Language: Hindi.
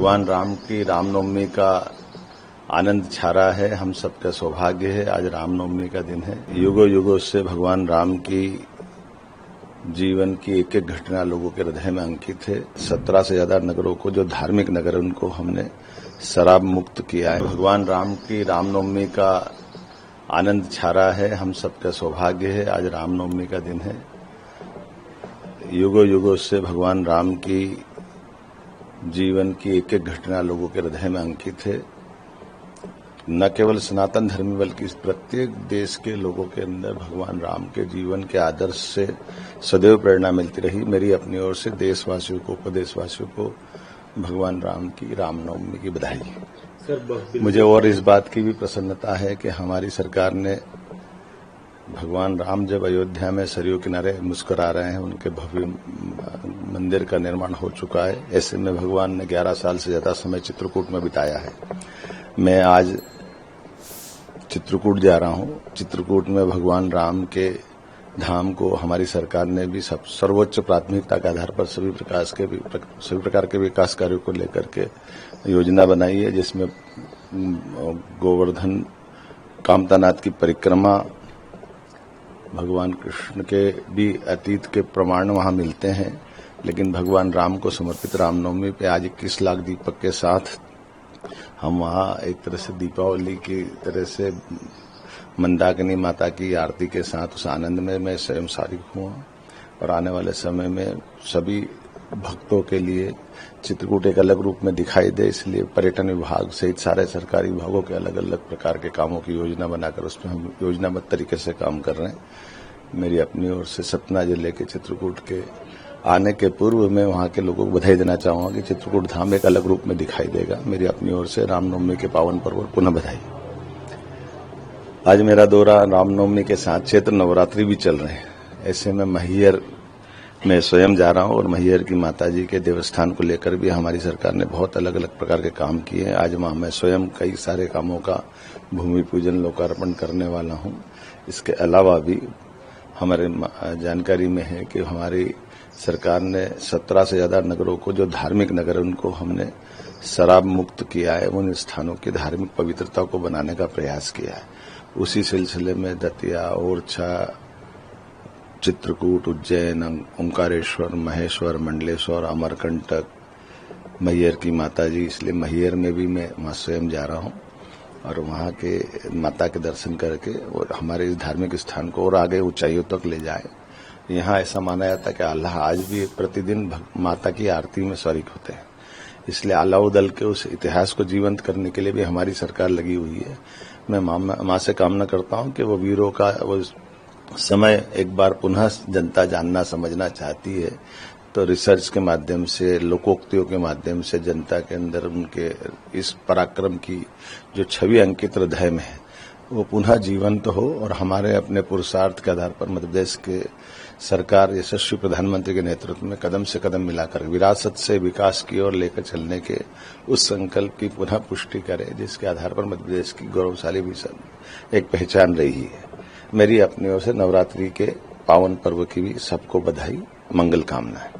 भगवान राम की रामनवमी का आनंद छा रहा है। हम सबका सौभाग्य है, आज रामनवमी का दिन है। युगों युगों से भगवान राम की जीवन की एक एक घटना लोगों के हृदय में अंकित है। 17 से ज्यादा नगरों को, जो धार्मिक नगर, उनको हमने शराब मुक्त किया है। भगवान राम की रामनवमी का आनंद छा रहा है। हम सबका सौभाग्य है, आज रामनवमी का दिन है। युगों युगों से भगवान राम की जीवन की एक एक घटना लोगों के हृदय में अंकित है। न केवल सनातन धर्मी बल्कि प्रत्येक देश के लोगों के अंदर भगवान राम के जीवन के आदर्श से सदैव प्रेरणा मिलती रही। मेरी अपनी ओर से देशवासियों को, प्रदेशवासियों को भगवान राम की रामनवमी की बधाई। मुझे और इस बात की भी प्रसन्नता है कि हमारी सरकार ने भगवान राम जब अयोध्या में सरयू किनारे मुस्कुरा रहे हैं, उनके भव्य मंदिर का निर्माण हो चुका है। ऐसे में भगवान ने 11 साल से ज्यादा समय चित्रकूट में बिताया है। मैं आज चित्रकूट जा रहा हूं। चित्रकूट में भगवान राम के धाम को हमारी सरकार ने भी सर्वोच्च प्राथमिकता के आधार पर सभी प्रकार के विकास कार्यों को लेकर के योजना बनाई है, जिसमें गोवर्धन कामतानाथ की परिक्रमा, भगवान कृष्ण के भी अतीत के प्रमाण वहां मिलते हैं, लेकिन भगवान राम को समर्पित रामनवमी पे आज 21 लाख दीपक के साथ हम वहां एक तरह से दीपावली की तरह से मंदाकिनी माता की आरती के साथ उस आनंद में मैं स्वयं शारिक हुआ। और आने वाले समय में सभी भक्तों के लिए चित्रकूट एक अलग रूप में दिखाई दे, इसलिए पर्यटन विभाग सहित सारे सरकारी विभागों के अलग अलग प्रकार के कामों की योजना बनाकर उसमें हम योजनाबद्ध तरीके से काम कर रहे हैं। मेरी अपनी ओर से सतना जिले के चित्रकूट के आने के पूर्व में वहां के लोगों को बधाई देना चाहूंगा कि चित्रकूट धाम एक अलग रूप में दिखाई देगा। मेरी अपनी ओर से रामनवमी के पावन पर्व पर पुनः बधाई। आज मेरा दौरा रामनवमी के साथ चैत्र नवरात्रि भी चल रहे हैं। ऐसे में मैहर मैं स्वयं जा रहा हूं और मैहर की माताजी के देवस्थान को लेकर भी हमारी सरकार ने बहुत अलग अलग प्रकार के काम किए हैं। आज वहां मैं स्वयं कई सारे कामों का भूमि पूजन लोकार्पण करने वाला हूं। इसके अलावा भी हमारे जानकारी में है कि हमारी सरकार ने 17 से ज्यादा नगरों को, जो धार्मिक नगर, उनको हमने शराब मुक्त किया है। उन स्थानों की धार्मिक पवित्रता को बनाने का प्रयास किया है। उसी सिलसिले में दतिया, ओरछा, चित्रकूट, उज्जैन, ओंकारेश्वर, महेश्वर, मंडलेश्वर, अमरकंटक, मैहर की माताजी, इसलिए मैहर में भी मैं वहां स्वयं जा रहा हूं और वहां के माता के दर्शन करके और हमारे इस धार्मिक स्थान को और आगे ऊंचाइयों तक ले जाए। यहाँ ऐसा माना जाता है कि अल्लाह आज भी प्रतिदिन माता की आरती में शरीक होते हैं, इसलिए अलाउदल के उस इतिहास को जीवंत करने के लिए भी हमारी सरकार लगी हुई है। मैं मां से कामना करता हूं कि वो वीरों का वो समय एक बार पुनः जनता जानना समझना चाहती है, तो रिसर्च के माध्यम से, लोकोक्तियों के माध्यम से जनता के अंदर उनके इस पराक्रम की जो छवि अंकित हृदय में है वो पुनः जीवंत हो और हमारे अपने पुरुषार्थ के आधार पर मध्य प्रदेश के सरकार यशस्वी प्रधानमंत्री के नेतृत्व में कदम से कदम मिलाकर विरासत से विकास की ओर लेकर चलने के उस संकल्प की पुनः पुष्टि करे, जिसके आधार पर मध्य प्रदेश की गौरवशाली भी एक पहचान रही है। मेरी अपनी ओर से नवरात्रि के पावन पर्व की भी सबको बधाई, मंगल कामनाएं।